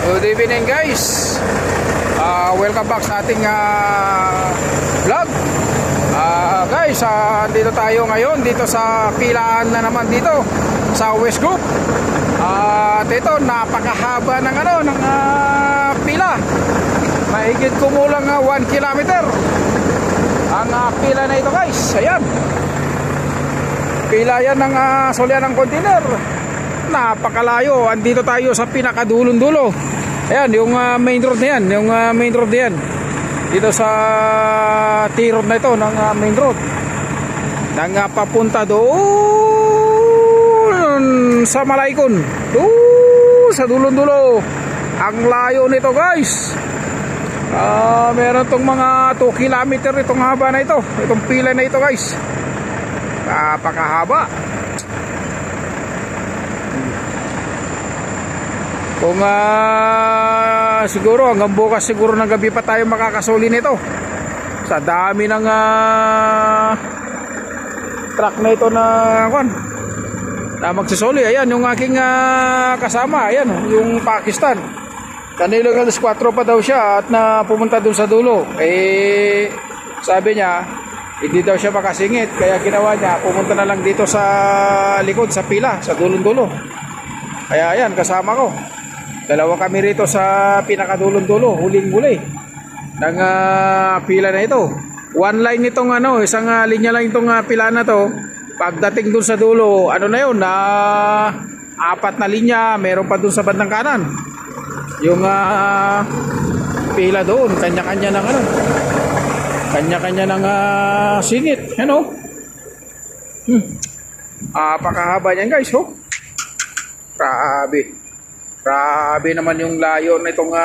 Good evening guys. Welcome back sa ating vlog. Guys, dito tayo ngayon dito sa pilaan na naman dito sa West Group. At ito napakahaba ng ng pila. Mahigit kumulang 1 kilometer ang pila na ito guys. Ayan. Pila yan ng solyan ng container. Napakalayo. Andito tayo sa pinakadulong-dulo. Ayan, yung main road na yan. Yung main road na yan. Dito sa T-road na ito ng main road. Nang papunta doon sa Malaykon. Doon sa dulong-dulo. Ang layo nito guys. Meron tong mga 2 kilometer itong haba na ito. Itong pila na ito guys. Napakahaba. Kung siguro hanggang bukas siguro ng gabi pa tayo makakasuli nito. Sa dami ng truck na ito na magsisuli. Ayan yung aking kasama. Ayan yung Pakistan. Kanilo alas 4 pa daw siya at na pumunta dun sa dulo. Sabi niya hindi daw siya makasingit. Kaya ginawa niya pumunta na lang dito sa likod sa pila. Sa dulong-dulo. Kaya ayan kasama ko. Dalawa kami rito sa pinakadulong-dulo, huling-huli ng pila na ito. One line nitong isang linya lang itong pila na to. Pagdating dun sa dulo, na yun, 4 na linya, meron pa dun sa bandang kanan. Yung pila doon, kanya-kanya ng kanya-kanya ng singit, pakahaba niyan guys, Grabe naman yung layo na itong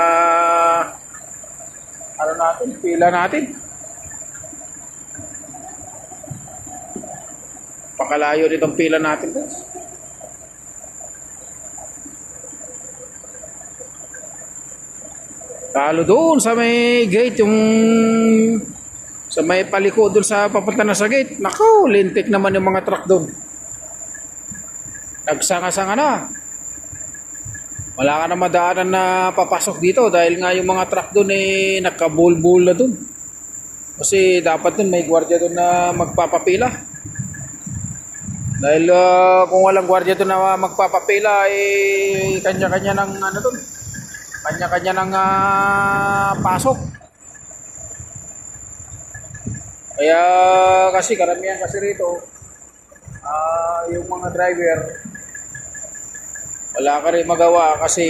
pila natin. Pakalayo nitong pila natin guys. Talo doon sa may gate, yung sa may paliko doon sa papunta na sa gate. Nako, lintik naman yung mga truck doon. Nagsanga-sanga na. Wala ka na madaanan na papasok dito dahil nga yung mga truck doon nakabulbul na doon. Kasi dapat doon may gwardiya doon na magpapapila. Dahil kung walang gwardiya doon na magpapapila kanya-kanya ng doon. Kanya-kanya ng pasok. Kaya kasi karamihan kasi rito yung mga driver wala ka rin magawa kasi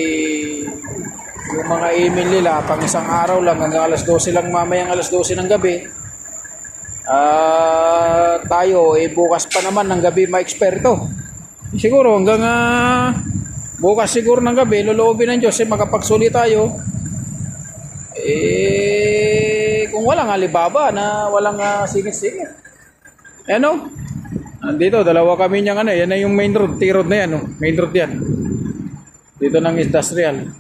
yung mga email nila pang isang araw lang hanggang alas 12 lang mamayang alas 12 ng gabi. Tayo bukas pa naman ng gabi ma-expire ito. Siguro hanggang bukas siguro ng gabi loloobin ng Diyos makapagsuli tayo. Kung walang alibaba na walang singit-singit. Andito dalawa kami niyang yan na yung main road, T-road na yan, main road yan. Dito ng industrial.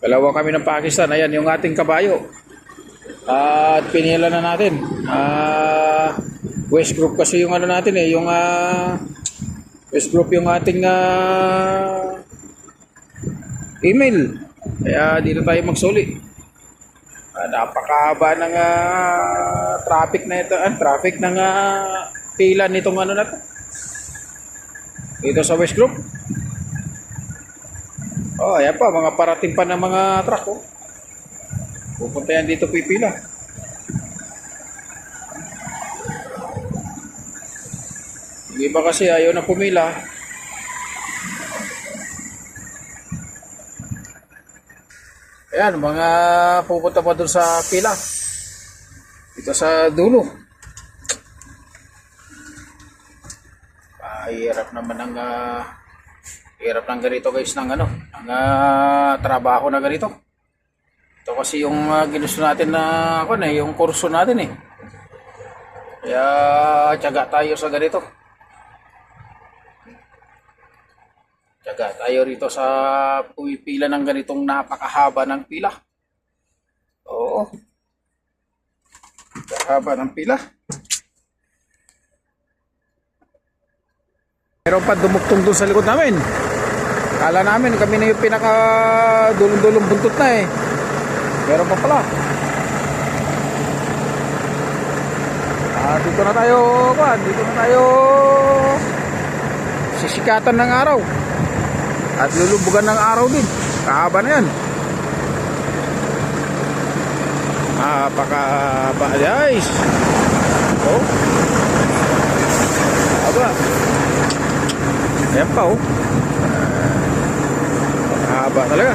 Dalawa kami ng Pakistan. Ayan yung ating kabayo. At pinila na natin. West Group kasi yung natin yung West Group yung ating email. Kaya dito tayo magsuli. Napakahaba ng traffic na ito. Traffic ng pila nitong na to. Dito sa West Group. Ayan pa, mga parating pa ng mga truck, Pupunta yan dito pipila. Yung iba kasi ayaw na pumila. Ayan, mga pupunta pa doon sa pila. Dito sa dulo. Hirap naman ang hirap ng ganito guys ng trabaho na ganito. Ito kasi yung ginusto natin na yung kurso natin Kaya tiyaga tayo sa ganito. Tiyaga tayo rito sa pumipila ng ganitong napakahaba ng pila. Oo. Haba ng pila. Meron pa dumugtong doon sa likod namin. Kala namin kami na yung pinaka dulong-dulong buntot na eh. Meron pa pala. Dito na tayo, dito na tayo sisikatan ng araw. At lulubugan ng araw din. Kahaba na yan. Napakahaba guys. Oh. Haba. Ayan pa oh. Haba talaga.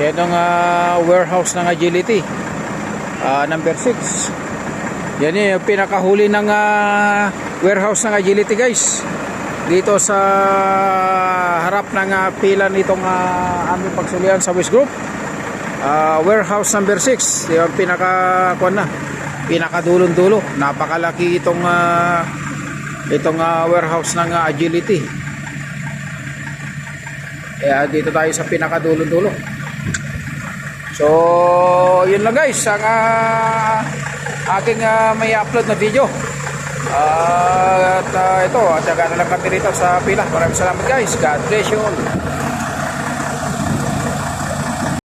Yan ang warehouse ng Agility. Number 6. Yan yung pinakahuli ng warehouse ng Agility guys. Dito sa harap ng pila nitong aming pagsulian sa West Group. Warehouse number 6. Yung pinakadulong-dulo. Napakalaki itong warehouse ng Agility. Kaya dito tayo sa pinakadulong-dulo. So, yun lang guys ang aking may upload na video. At ito, tiyaga na lang kami dito sa pila. Maraming salamat guys. God bless you all.